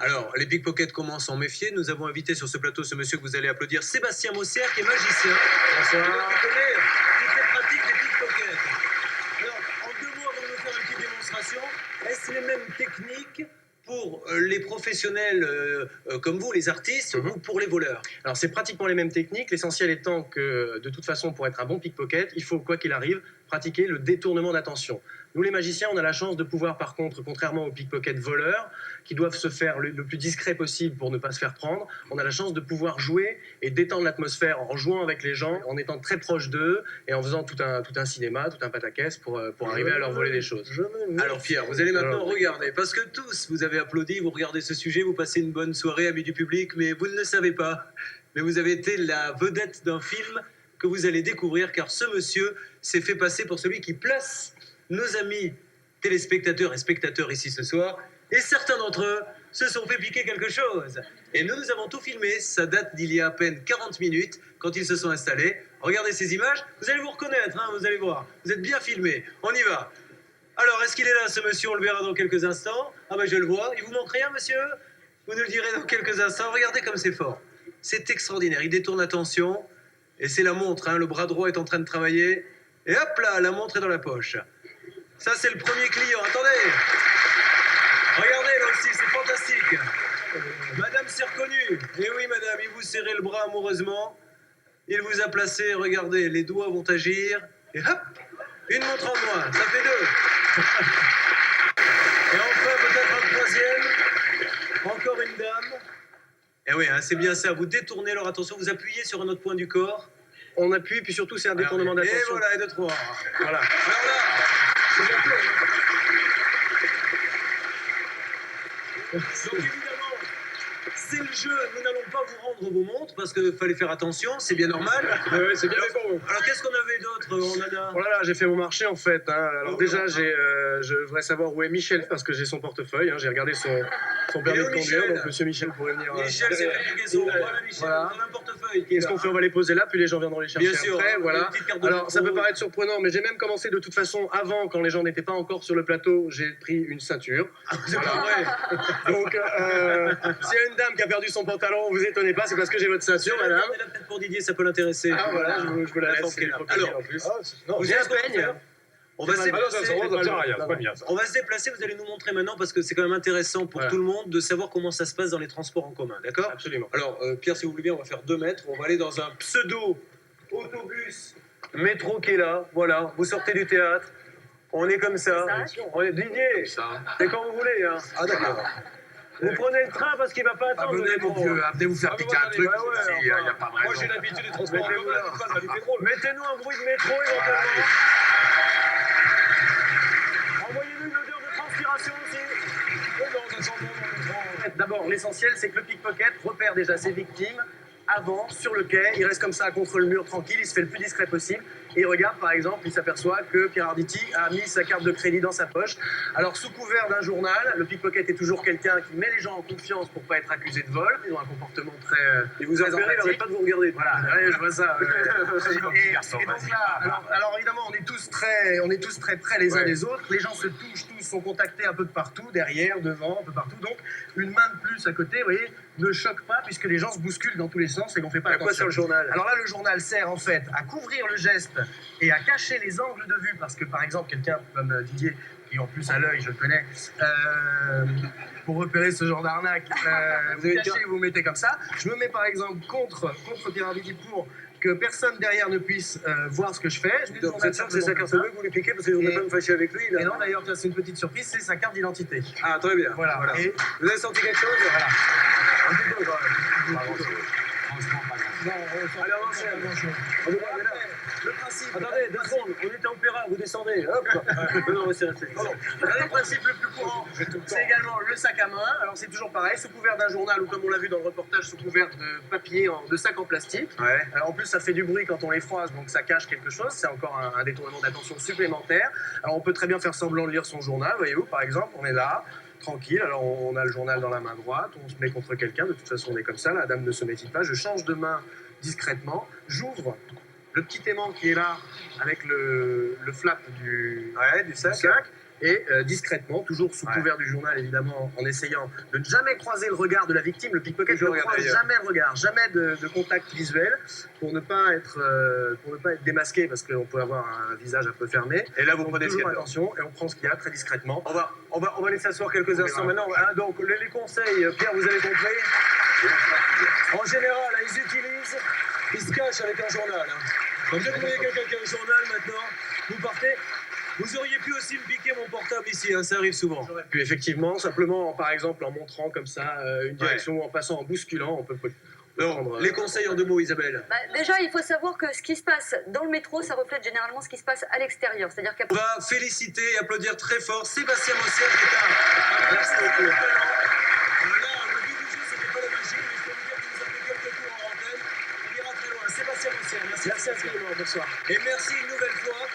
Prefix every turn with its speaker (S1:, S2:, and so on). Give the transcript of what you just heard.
S1: Alors, les pickpockets commencent à en méfier. Nous avons invité sur ce plateau ce monsieur que vous allez applaudir, Sébastien Mosser, qui est magicien.
S2: Bonsoir.
S1: Et donc, qui connaît toutes les pratiques des pickpockets. Alors, en 2 mots, avant de nous faire une petite démonstration, est-ce les mêmes techniques pour les professionnels comme vous, les artistes, ou pour les voleurs?
S2: Alors c'est pratiquement les mêmes techniques, l'essentiel étant que de toute façon pour être un bon pickpocket, il faut quoi qu'il arrive pratiquer le détournement d'attention. Nous les magiciens, on a la chance de pouvoir par contre, contrairement aux pickpockets voleurs, qui doivent se faire le plus discret possible pour ne pas se faire prendre, on a la chance de pouvoir jouer et détendre l'atmosphère en jouant avec les gens, en étant très proche d'eux et en faisant tout un cinéma, tout un pataquès pour arriver à leur voler des choses.
S1: Alors Pierre, vous allez maintenant regarder, parce que tous vous avez applaudi, vous regardez ce sujet, vous passez une bonne soirée, amis du public, mais vous ne le savez pas. Mais vous avez été la vedette d'un film que vous allez découvrir, car ce monsieur s'est fait passer pour celui qui place nos amis téléspectateurs et spectateurs ici ce soir, et certains d'entre eux se sont fait piquer quelque chose. Et nous avons tout filmé, ça date d'il y a à peine 40 minutes, quand ils se sont installés. Regardez ces images, vous allez vous reconnaître, hein, vous allez voir, vous êtes bien filmés, on y va. Alors, est-ce qu'il est là, ce monsieur? On le verra dans quelques instants. Ah ben, je le vois. Il vous manque rien, monsieur? Vous nous le direz dans quelques instants. Regardez comme c'est fort. C'est extraordinaire. Il détourne l'attention. Et c'est la montre, hein. Le bras droit est en train de travailler. Et hop là, la montre est dans la poche. Ça, c'est le premier client. Attendez. Regardez, là aussi, c'est fantastique. Madame s'est reconnue. Et oui, madame, il vous serrait le bras amoureusement. Il vous a placé, regardez, les doigts vont agir. Et hop, une montre en moins. Ça fait 2. Et enfin, peut-être un troisième. Encore une dame. Et oui, hein, c'est bien ça. Vous détournez leur attention, vous appuyez sur un autre point du corps.
S2: On appuie, puis surtout c'est un détournement d'attention.
S1: Et voilà, et 2, 3.
S2: Voilà.
S1: Alors là, c'est bientôt. Donc évidemment, c'est le jeu. Nous n'allons pas vous rendre vos montres parce qu'il fallait faire attention, c'est bien normal.
S2: Oui, c'est bien pour vous.
S1: Alors qu'est-ce qu'on avait d'autre, on en a?
S2: Oh là là, j'ai fait mon marché en fait. Hein. Alors déjà, je voudrais savoir où est Michel parce que j'ai son portefeuille. Hein. J'ai regardé son permis de conduire, donc Monsieur Michel pourrait venir.
S1: Michel s'est fait piquer son. Voilà, Michel,
S2: Voilà.
S1: on a un portefeuille.
S2: Qu'est-ce qu'on fait? On va les poser là, puis les gens viendront les chercher
S1: Bien sûr,
S2: après.
S1: hein,
S2: Voilà.
S1: une petite carte de
S2: Alors ça
S1: métro.
S2: peut paraître surprenant, mais j'ai même commencé de toute façon avant, quand les gens n'étaient pas encore sur le plateau, j'ai pris une ceinture.
S1: C'est pas vrai.
S2: Donc s'il y a une dame qui a perdu son pantalon, vous étonnez pas, c'est parce que j'ai votre ceinture, madame.
S1: Elle a peut-être pour Didier, ça peut l'intéresser.
S2: Ah voilà, je vous la laisse.
S1: Alors,
S2: en plus.
S1: vous
S2: J'ai un
S1: savez ce qu'on va
S2: peigne.
S1: faire? On va se déplacer.
S2: Ça.
S1: On va se déplacer, vous allez nous montrer maintenant parce que c'est quand même intéressant pour
S2: Voilà.
S1: tout le monde de savoir comment ça se passe dans les transports en commun, d'accord?
S2: Absolument.
S1: Alors, Pierre, si vous voulez bien, on va faire 2 mètres. On va aller dans un pseudo-autobus métro qui est là. Voilà, vous sortez du théâtre. On est comme ça. On est Didier. C'est quand vous voulez. Hein.
S3: Ah d'accord.
S1: Vous prenez le train parce qu'il ne va pas attendre.
S3: Venez mon vieux, venez vous faire piquer un truc, il n'y a pas de
S1: Moi,
S3: raison.
S1: j'ai l'habitude des transports en commun. Mettez-nous un bruit de métro éventuellement. Envoyez-nous une odeur de transpiration aussi.
S2: D'abord, l'essentiel, c'est que le pickpocket repère déjà ses victimes avant, sur le quai, il reste comme ça contre le mur tranquille, il se fait le plus discret possible, et il regarde par exemple, il s'aperçoit que Pierre Arditi a mis sa carte de crédit dans sa poche. Alors sous couvert d'un journal, le pickpocket est toujours quelqu'un qui met les gens en confiance pour pas être accusé de vol, ils ont un comportement très
S1: Il vous a
S2: très
S1: repéré, il n'arrête
S2: empathique.
S1: pas de vous regarder.
S2: Voilà, ouais, je vois ça. Et
S3: garçon,
S2: donc
S3: vas-y.
S2: là, alors évidemment, on est tous très près les uns des autres. Les gens se touchent tous, sont contactés un peu de partout, derrière, devant, un peu partout. Donc une main de plus à côté, vous voyez, ne choque pas puisque les gens se bousculent dans tous les sens et qu'on fait pas
S1: À quoi
S2: attention.
S1: sert le journal?
S2: Alors là, le journal sert en fait à couvrir le geste et à cacher les angles de vue parce que par exemple, quelqu'un comme Didier, qui en plus à l'œil, je le connais, pour repérer ce genre d'arnaque, vous cachez, vous mettez comme ça. Je me mets par exemple contre Pierre Arditi pour que personne derrière ne puisse voir ce que je fais. Je mets le
S1: Donc, vous
S2: journal
S1: êtes sûr que c'est sa
S2: simplement
S1: carte
S2: comme
S1: bleue que vous lui piquez parce que vous
S2: Et-
S1: n'êtes pas me fâcher avec lui là.
S2: Et non, d'ailleurs, tiens, c'est une petite surprise, c'est sa carte d'identité.
S1: Ah, très bien.
S2: Voilà. Et
S1: Vous avez senti quelque chose?
S2: voilà.
S1: Un petit peu, quand même.
S3: Franchement, pas grand-chose.
S1: Allez, avancez. On est là, on est là.
S2: Le principe.
S1: Attendez, 2 secondes. On était en Péra, vous descendez. Hop. Non, restez, restez. Pardon.
S2: Le principe le plus courant, c'est également le sac à main. Alors c'est toujours pareil, sous couvert d'un journal ou comme on l'a vu dans le reportage, sous couvert de papier, de sac en plastique.
S1: Ouais.
S2: Alors en plus ça fait du bruit quand on les froisse, donc ça cache quelque chose. C'est encore un détournement d'attention supplémentaire. Alors on peut très bien faire semblant de lire son journal, voyez-vous, par exemple, on est là, tranquille. Alors on a le journal dans la main droite, on se met contre quelqu'un. De toute façon on est comme ça, la dame ne se méfie pas. Je change de main discrètement, j'ouvre le petit aimant qui est là avec le flap du
S1: Du sac.
S2: sac. et discrètement, toujours sous couvert du journal évidemment, en essayant de ne jamais croiser le regard de la victime. Le pickpocket ne croise jamais le regard, jamais de contact visuel pour ne pas être démasqué parce qu'on peut avoir un visage un peu fermé.
S4: Et là, vous prenez ce qu'il y
S2: toujours
S4: a dedans.
S2: attention et on prend ce qu'il y a très discrètement.
S4: On va aller s'asseoir quelques instants maintenant.
S2: Hein, donc les conseils, Pierre, vous avez compris. En général, ils utilisent, ils se cachent avec un journal.
S1: Comme vous voyez quelqu'un qui a un journal maintenant, vous partez. Vous auriez pu aussi me piquer mon portable ici, hein, ça arrive souvent.
S2: Puis effectivement, simplement, par exemple, en montrant comme ça une direction ou en passant, en bousculant, on peut prendre...
S1: Les conseils en 2 mots, Isabelle.
S5: Déjà, il faut savoir que ce qui se passe dans le métro, ça reflète généralement ce qui se passe à l'extérieur. C'est-à-dire
S1: On va féliciter et applaudir très fort Sébastien Mossier qui est un
S2: Merci beaucoup.
S1: Là, le but du jeu, c'était pas la machine, mais je peux vous dire qu'il nous a fait quelques tours en antenne. Il ira très loin. Sébastien Mossier, merci.
S2: Merci infiniment, bonsoir.
S1: Et merci une nouvelle fois